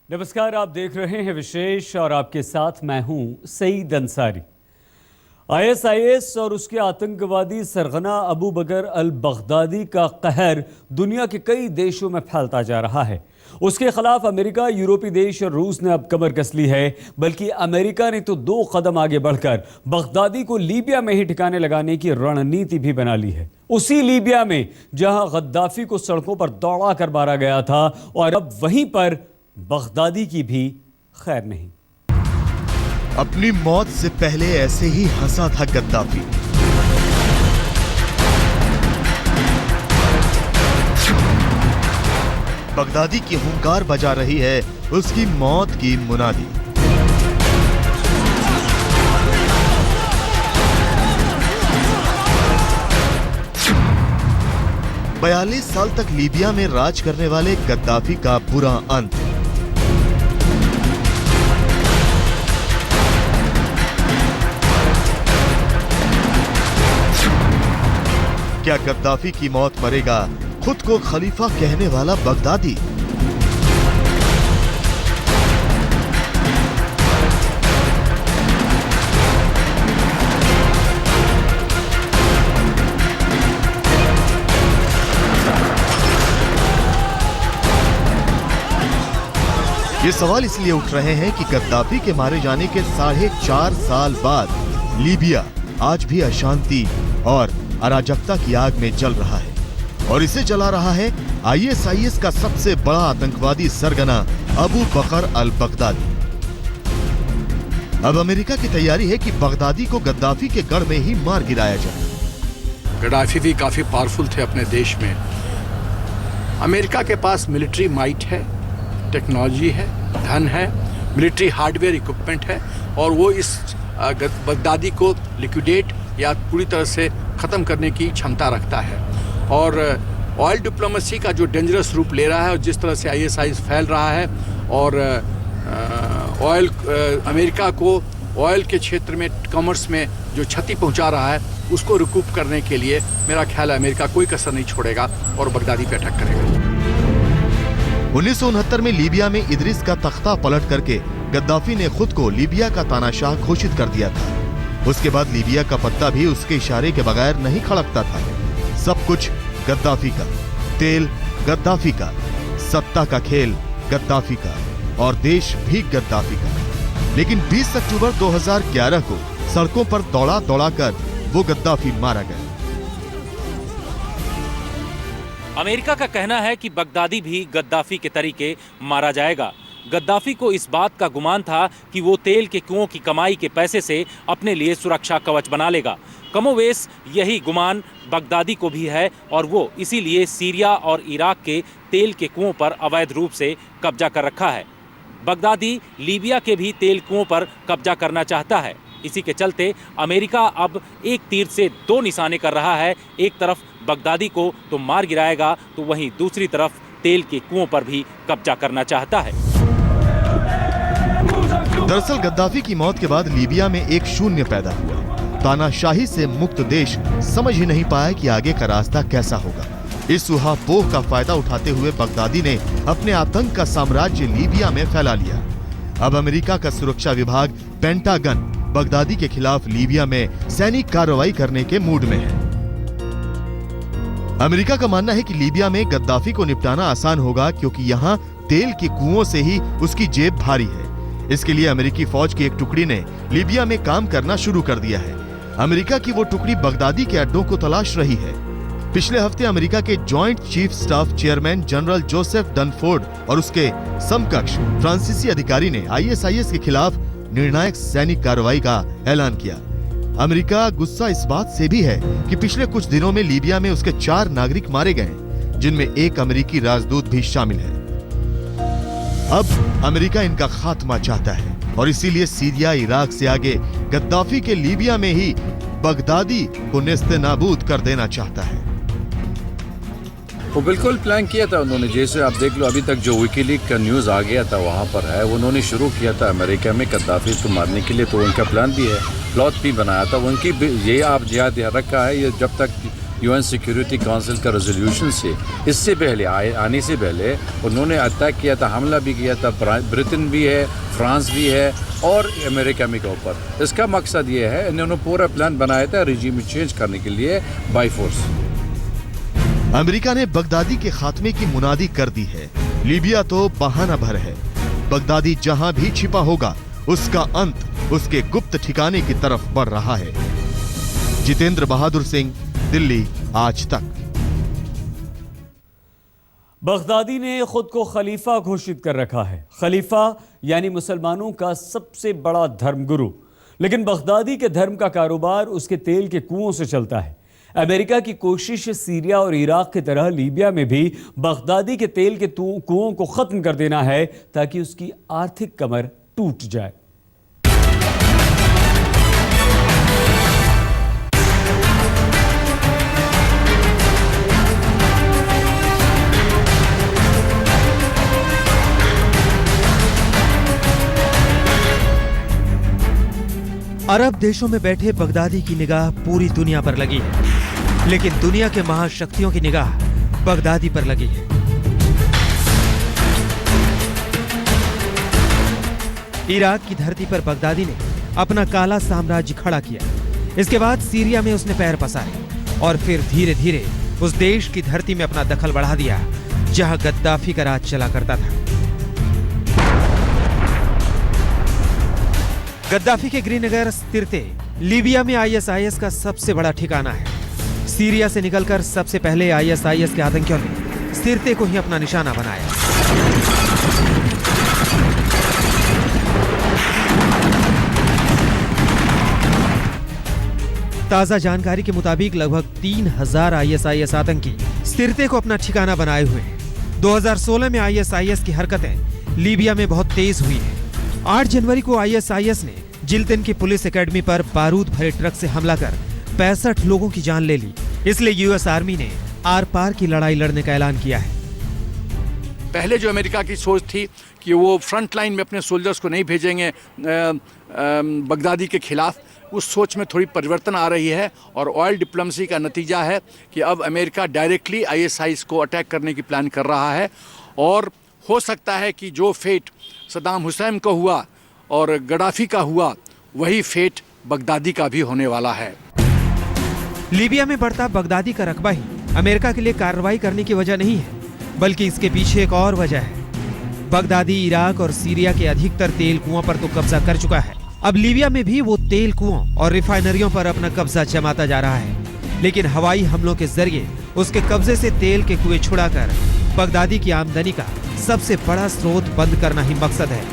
नमस्कार, आप देख रहे हैं विशेष और आपके साथ मैं हूं सईद अंसारी। आईएसआईएस और उसके आतंकवादी सरगना अबू बकर अल बगदादी का कहर दुनिया के कई देशों में फैलता जा रहा है। उसके खिलाफ अमेरिका, यूरोपीय देश और रूस ने अब कमर कस ली है। बल्कि अमेरिका ने तो 2 कदम आगे बढ़कर बगदादी को लीबिया में ही ठिकाने लगाने की रणनीति भी बना ली है। उसी लीबिया में जहां गद्दाफी को सड़कों पर दौड़ा कर मारा गया था, और अब वहीं पर बगदादी की भी खैर नहीं। अपनी मौत से पहले ऐसे ही हंसा था गद्दाफी। बगदादी की हुंकार बजा रही है उसकी मौत की मुनादी। बयालीस साल तक लीबिया में राज करने वाले गद्दाफी का बुरा अंत। क्या गद्दाफी की मौत मरेगा खुद को खलीफा कहने वाला बगदादी? ये सवाल इसलिए उठ रहे हैं कि गद्दाफी के मारे जाने के 4.5 साल बाद लीबिया आज भी अशांति और अराजकता की आग में जल रहा है, और इसे जला रहा है आईएसआईएस का सबसे बड़ा आतंकवादी सरगना अबू बकर अल बगदादी। अब अमेरिका की तैयारी है कि बगदादी को गद्दाफी के गढ़ में ही मार गिराया जाए। गद्दाफी भी काफी पावरफुल थे अपने देश में। अमेरिका के पास मिलिट्री माइट है, टेक्नोलॉजी है, धन है, मिलिट्री हार्डवेयर इक्विपमेंट है, और वो इस बगदादी को लिक्विडेट या पूरी तरह से ख़त्म करने की क्षमता रखता है। और ऑयल डिप्लोमेसी का जो डेंजरस रूप ले रहा है और जिस तरह से आईएसआईएस फैल रहा है, और ऑयल अमेरिका को ऑयल के क्षेत्र में कॉमर्स में जो क्षति पहुंचा रहा है उसको रिकूप करने के लिए मेरा ख्याल है अमेरिका कोई कसर नहीं छोड़ेगा और बगदादी पे अटैक करेगा। 1969 में लीबिया में इदरिस का तख्ता पलट करके गद्दाफी ने खुद को लीबिया का तानाशाह घोषित कर दिया था। उसके बाद लीबिया का पत्ता भी उसके इशारे के बगैर नहीं खड़कता था। सब कुछ गद्दाफी का, तेल गद्दाफी का, सत्ता का खेल गद्दाफी का, और देश भी गद्दाफी का। लेकिन 20 अक्टूबर 2011 को सड़कों पर दौड़ा दौड़ा कर वो गद्दाफी मारा गया। अमेरिका का कहना है कि बगदादी भी गद्दाफी के तरीके मारा जाएगा। गद्दाफी को इस बात का गुमान था कि वो तेल के कुओं की कमाई के पैसे से अपने लिए सुरक्षा कवच बना लेगा। कमोवेश यही गुमान बगदादी को भी है, और वो इसीलिए सीरिया और इराक के तेल के कुओं पर अवैध रूप से कब्जा कर रखा है। बगदादी लीबिया के भी तेल कुओं पर कब्जा करना चाहता है। इसी के चलते अमेरिका अब एक तीर से 2 निशाने कर रहा है। एक तरफ बगदादी को तो मार गिराएगा, तो वहीं दूसरी तरफ तेल के कुओं पर भी कब्जा करना चाहता है। दरअसल गद्दाफी की मौत के बाद लीबिया में एक शून्य पैदा हुआ। तानाशाही से मुक्त देश समझ ही नहीं पाया कि आगे का रास्ता कैसा होगा। इस ऊहापोह का फायदा उठाते हुए बगदादी ने अपने आतंक का साम्राज्य लीबिया में फैला लिया। अब अमेरिका का सुरक्षा विभाग पेंटागन बगदादी के खिलाफ लीबिया में सैनिक कार्रवाई करने के मूड में है। अमेरिका का मानना है कि लीबिया में गद्दाफी को निपटाना आसान होगा, क्योंकि यहाँ तेल के कुओं से ही उसकी जेब भारी है। इसके लिए अमेरिकी फौज की एक टुकड़ी ने लीबिया में काम करना शुरू कर दिया है। अमेरिका की वो टुकड़ी बगदादी के अड्डों को तलाश रही है। पिछले हफ्ते अमेरिका के joint chief staff chairman general Joseph Dunford और उसके समकक्ष फ्रांसीसी अधिकारी ने आईएसआईएस के खिलाफ निर्णायक सैनिक कार्रवाई का ऐलान किया। अमेरिका गुस्सा इस बात से भी है कि पिछले कुछ दिनों में लीबिया में उसके 4 नागरिक मारे गए, जिनमें एक अमेरिकी राजदूत भी शामिल है। अब अमेरिका इनका खात्मा चाहता है, और इसीलिए सीरिया, इराक से आगे गद्दाफी के लीबिया में ही बगदादी को नेस्तनाबूद कर देना चाहता है। वो बिल्कुल प्लान किया था उन्होंने। जैसे आप देख लो, अभी तक जो विकीलीक का न्यूज़ आ गया था वहाँ पर है, उन्होंने शुरू किया था अमेरिका में गद्दाफी को मारने के लिए। तो उनका प्लान भी है, प्लॉट भी बनाया था उनकी। ये आप याद रखा है, ये जब तक यूएन सिक्योरिटी काउंसिल का रेजोल्यूशन से इससे पहले आने से पहले उन्होंने अटैक किया था, हमला भी किया था। ब्रिटेन भी है, फ्रांस भी है और अमेरिका में के ऊपर। इसका मकसद ये है, इन्होंने पूरा प्लान बनाया था रिजीम चेंज करने के लिए बाई फोर्स। अमेरिका ने बगदादी के खात्मे की मुनादी कर दी है। लीबिया तो बहाना भर है। बगदादी जहां भी छिपा होगा उसका अंत उसके गुप्त ठिकाने की तरफ बढ़ रहा है। जितेंद्र बहादुर सिंह, दिल्ली, आज तक। बगदादी ने खुद को खलीफा घोषित कर रखा है। खलीफा यानी मुसलमानों का सबसे बड़ा धर्मगुरु। लेकिन बगदादी के धर्म का कारोबार उसके तेल के कुओं से चलता है। अमेरिका की कोशिश सीरिया और इराक की तरह लीबिया में भी बगदादी के तेल के कुओं को खत्म कर देना है ताकि उसकी आर्थिक कमर टूट जाए। अरब देशों में बैठे बगदादी की निगाह पूरी दुनिया पर लगी है, लेकिन दुनिया के महाशक्तियों की निगाह बगदादी पर लगी है। इराक की धरती पर बगदादी ने अपना काला साम्राज्य खड़ा किया। इसके बाद सीरिया में उसने पैर पसारे और फिर धीरे धीरे उस देश की धरती में अपना दखल बढ़ा दिया जहां गद्दाफी का राज चला करता था। गद्दाफी के गृहनगर सिर्ते लीबिया में आईएसआईएस का सबसे बड़ा ठिकाना है। सीरिया से निकलकर सबसे पहले आईएसआईएस के आतंकियों ने सिर्ते को ही अपना निशाना बनाया। ताजा जानकारी के मुताबिक लगभग 3000 आईएसआईएस आतंकी सिर्ते को अपना ठिकाना बनाए हुए हैं। 2016 में आईएसआईएस की हरकतें लीबिया में बहुत तेज हुई हैं। 8 जनवरी को आईएसआईएस ने जिल्तन की पुलिस एकेडमी पर बारूद भरे ट्रक से हमला कर 65 लोगों की जान ले ली। इसलिए यूएस आर्मी ने आर पार की लड़ाई लड़ने का ऐलान किया है। पहले जो अमेरिका की सोच थी कि वो फ्रंट लाइन में अपने सोल्जर्स को नहीं भेजेंगे बगदादी के खिलाफ, उस सोच में थोड़ी परिवर्तन आ रही है और ऑयल डिप्लोमेसी का नतीजा है कि अब अमेरिका डायरेक्टली आईएसआईएस को अटैक करने की प्लान कर रहा है। और हो सकता है कि जो फेट सद्दाम हुसैन का हुआ और गद्दाफी का हुआ, वही फेट बगदादी का भी होने वाला है। लीबिया में बढ़ता बगदादी का रकबा ही अमेरिका के लिए कार्रवाई करने की वजह नहीं है, बल्कि इसके पीछे एक और वजह है। बगदादी इराक और सीरिया के अधिकतर तेल कुओं पर तो कब्जा कर चुका है। अब लीबिया में भी वो तेल कुओं और रिफाइनरियों पर अपना कब्जा जमाता जा रहा है। लेकिन हवाई हमलों के जरिए उसके कब्जे से तेल के कुएं छुड़ाकर बगदादी की आमदनी का सबसे बड़ा स्रोत बंद करना ही मकसद है।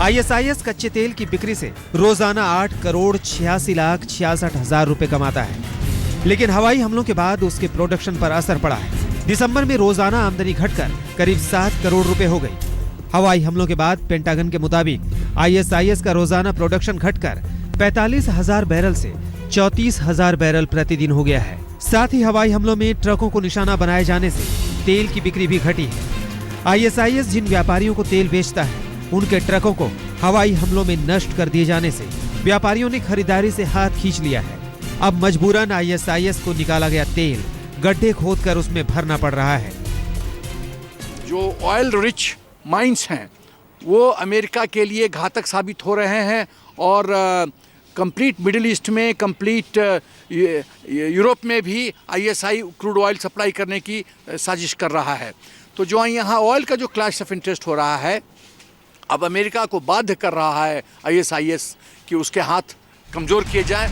आईएसआईएस कच्चे तेल की बिक्री से रोजाना 8 करोड़ 86 लाख 66 हजार रुपए कमाता है। लेकिन हवाई हमलों के बाद उसके प्रोडक्शन पर असर पड़ा है। दिसंबर में रोजाना आमदनी घटकर करीब 7 करोड़ रुपए हो गई। हवाई हमलों के बाद पेंटागन के मुताबिक आईएसआईएस का रोजाना प्रोडक्शन घटकर 45,000 बैरल से 34,000 बैरल प्रतिदिन हो गया है। साथ ही हवाई हमलों में ट्रकों को निशाना बनाए जाने से तेल की बिक्री भी घटी है। आईएसआईएस जिन व्यापारियों को तेल बेचता है, उनके ट्रकों को हवाई हमलों में नष्ट कर दिए जाने से व्यापारियों ने खरीदारी से हाथ खींच लिया है। अब मजबूरन आईएसआईएस को निकाला गया तेल गड्ढे खोदकर उसमें भरना पड़ रहा है। जो ऑयल रिच माइंस हैं वो अमेरिका के लिए घातक साबित हो रहे हैं और कंप्लीट मिडिल ईस्ट में, कंप्लीट यूरोप में भी आईएसआई क्रूड ऑयल सप्लाई करने की साजिश कर रहा है। तो जो यहाँ ऑयल का जो क्लैश ऑफ इंटरेस्ट हो रहा है, अब अमेरिका को बाध्य कर रहा है आईएसआईएस कि उसके हाथ कमजोर किए जाएं।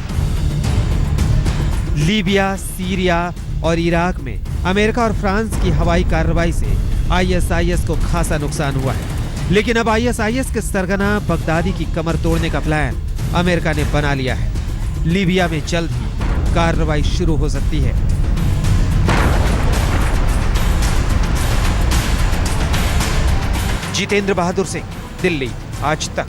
लीबिया, सीरिया और इराक में अमेरिका और फ्रांस की हवाई कार्रवाई से आईएसआईएस को खासा नुकसान हुआ है। लेकिन अब आईएसआईएस के सरगना बगदादी की कमर तोड़ने का प्लान अमेरिका ने बना लिया है। लीबिया में जल्द ही कार्रवाई शुरू हो सकती है। जितेंद्र बहादुर सिंह, दिल्ली, आज तक।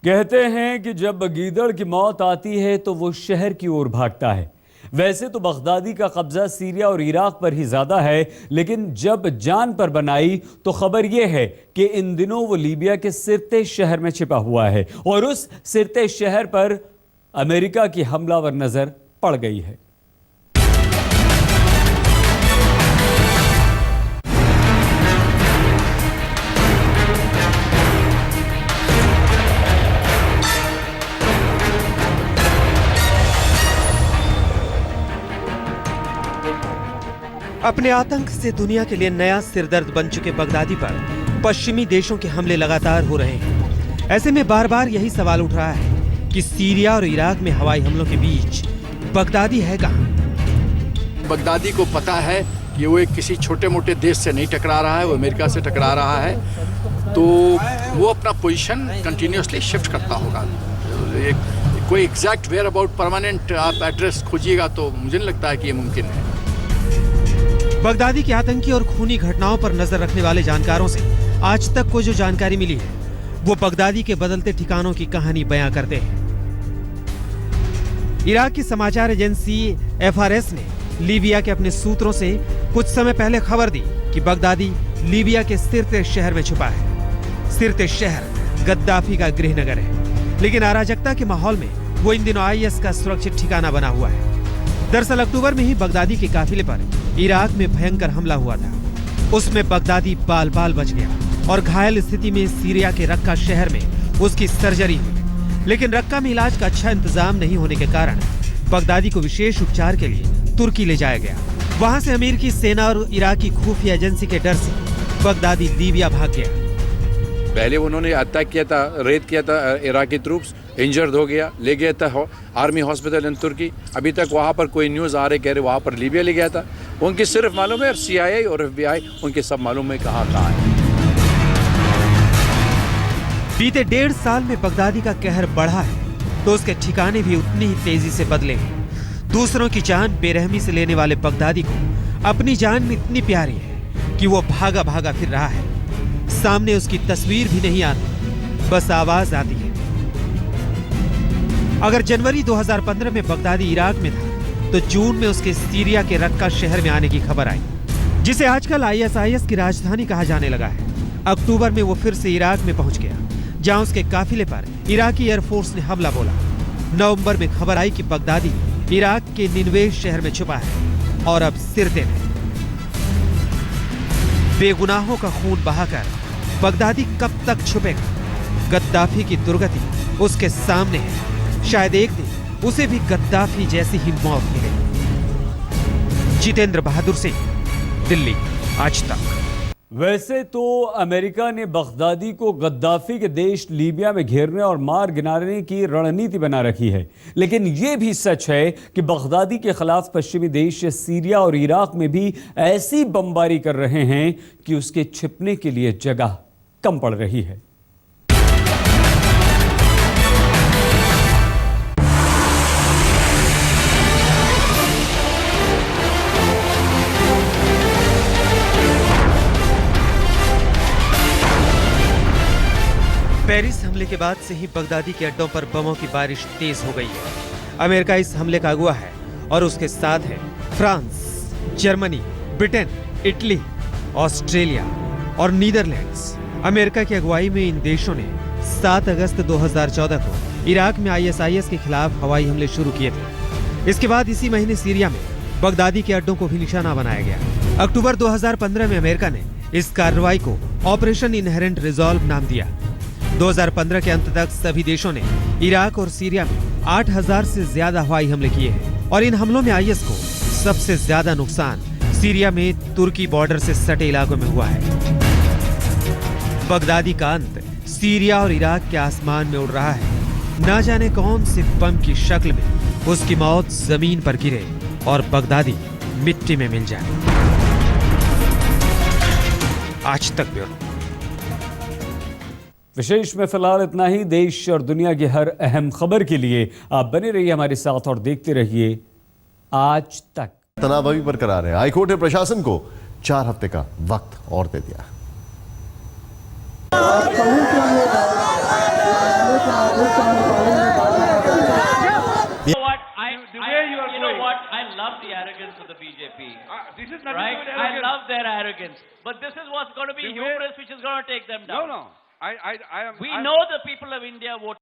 कहते हैं कि जब गीदड़ की मौत आती है तो वो शहर की ओर भागता है। वैसे तो बगदादी का कब्जा सीरिया और इराक पर ही ज्यादा है, लेकिन जब जान पर बनाई तो खबर यह है कि इन दिनों वो लीबिया के सिर्ते शहर में छिपा हुआ है और उस सिर्ते शहर पर अमेरिका की हमलावर नजर पड़ गई है। अपने आतंक से दुनिया के लिए नया सिरदर्द बन चुके बगदादी पर पश्चिमी देशों के हमले लगातार हो रहे हैं। ऐसे में बार बार यही सवाल उठ रहा है कि सीरिया और इराक में हवाई हमलों के बीच बगदादी है कहां? बगदादी को पता है कि वो एक किसी छोटे मोटे देश से नहीं टकरा रहा है, वो अमेरिका से टकरा रहा है, तो वो अपना पोजीशन कंटिन्यूसली शिफ्ट करता होगा। कोई एग्जैक्ट वेयर अबाउट परमानेंट आप एड्रेस खोजिएगा तो मुझे नहीं लगता है कि ये मुमकिन है। बगदादी की आतंकी और खूनी घटनाओं पर नजर रखने वाले जानकारों से आज तक को जो जानकारी मिली है वो बगदादी के बदलते ठिकानों की कहानी बयां करते हैं। इराक की समाचार एजेंसी FRS ने लीबिया के अपने सूत्रों से कुछ समय पहले खबर दी कि बगदादी लीबिया के सिरते शहर में छुपा है। सिरते शहर गद्दाफी का गृहनगर है, लेकिन अराजकता के माहौल में वो इन दिनों IS का सुरक्षित ठिकाना बना हुआ है। दरअसल अक्टूबर में ही बगदादी के काफिले पर इराक में भयंकर हमला हुआ था। उसमें बगदादी बाल बाल बच गया और घायल स्थिति में सीरिया के रक्का शहर में उसकी सर्जरी हुई। लेकिन रक्का में इलाज का अच्छा इंतजाम नहीं होने के कारण बगदादी को विशेष उपचार के लिए तुर्की ले जाया गया। वहां से अमेरिकी सेना और इराकी खुफिया एजेंसी के डर से बगदादी लीबिया भाग गया। पहले उन्होंने अटैक किया था, रेड किया था इराकी ट्रूप्स, इंजर्ड हो गया, ले गया था आर्मी हॉस्पिटल इन तुर्की। अभी तक वहाँ पर कोई न्यूज़ आ रहे कह रहे वहाँ पर लीबिया ले गया था। उनकी सिर्फ मालूम है CIA और FBI उनके सब मालूम है कहाँ है। बीते 1.5 साल में बगदादी का कहर बढ़ा है तो उसके ठिकाने भी उतनी ही तेजी से बदले हैं। दूसरों की जान बेरहमी से लेने वाले बगदादी को अपनी जान में इतनी प्यारी है कि वो भागा भागा फिर रहा है। सामने उसकी तस्वीर भी नहीं आती, बस आवाज आती है। अगर जनवरी 2015 में बगदादी इराक में था तो जून में उसके सीरिया के रक्का शहर में आने की खबर आई, जिसे आजकल ISIS की राजधानी कहा जाने लगा है। अक्टूबर में वो फिर से इराक में पहुंच गया, जहां उसके काफिले पर इराकी एयरफोर्स ने हमला बोला। नवंबर में खबर आई कि बगदादी इराक के निनवे शहर में छुपा है और अब सिरते में। बेगुनाहों का खून बहाकर बगदादी कब तक छुपेगा? गद्दाफी की दुर्गति उसके सामने है। शायद एक दिन उसे भी गद्दाफी जैसी ही मौत मिलेगी। जितेंद्र बहादुर सिंह, दिल्ली, आज तक। वैसे तो अमेरिका ने बगदादी को गद्दाफी के देश लीबिया में घेरने और मार गिराने की रणनीति बना रखी है, लेकिन यह भी सच है कि बगदादी के खिलाफ पश्चिमी देश सीरिया और इराक में भी ऐसी बमबारी कर रहे हैं कि उसके छिपने के लिए जगह कम पड़ रही है। पेरिस हमले के बाद से ही बगदादी के अड्डों पर बमों की बारिश तेज हो गई है। अमेरिका इस हमले का अगुवा है और उसके साथ है France, Germany, Britain, Italy, Australia और नीदरलैंड्स। अमेरिका की अगुवाई में इन देशों ने 7 अगस्त 2014 को इराक में ISIS के खिलाफ हवाई हमले शुरू किए थे। इसके बाद इसी महीने सीरिया में बगदादी के अड्डों को भी निशाना बनाया गया। अक्टूबर 2015 में अमेरिका ने इस कार्रवाई को ऑपरेशन इनहेरेंट रिजॉल्व नाम दिया। 2015 के अंत तक सभी देशों ने इराक और सीरिया में 8000 से ज्यादा हवाई हमले किए हैं और इन हमलों में IS को सबसे ज्यादा नुकसान सीरिया में तुर्की बॉर्डर से सटे इलाकों में हुआ है। बगदादी का अंत सीरिया और इराक के आसमान में उड़ रहा है। ना जाने कौन से बम की शक्ल में उसकी मौत जमीन पर गिरे और बगदादी मिट्टी में मिल जाए। आज तक ब्यूरो। विशेष में फिलहाल इतना ही। देश और दुनिया की हर अहम खबर के लिए आप बने रहिए हमारे साथ और देखते रहिए आज तक। तनाव अभी बरकरार है। हाईकोर्ट ने प्रशासन को 4 हफ्ते का वक्त और दे दिया। This is nothing right. I love their arrogance, but this is what's going to be hubris, which is going to take them down. No, I am. We know the people of India vote.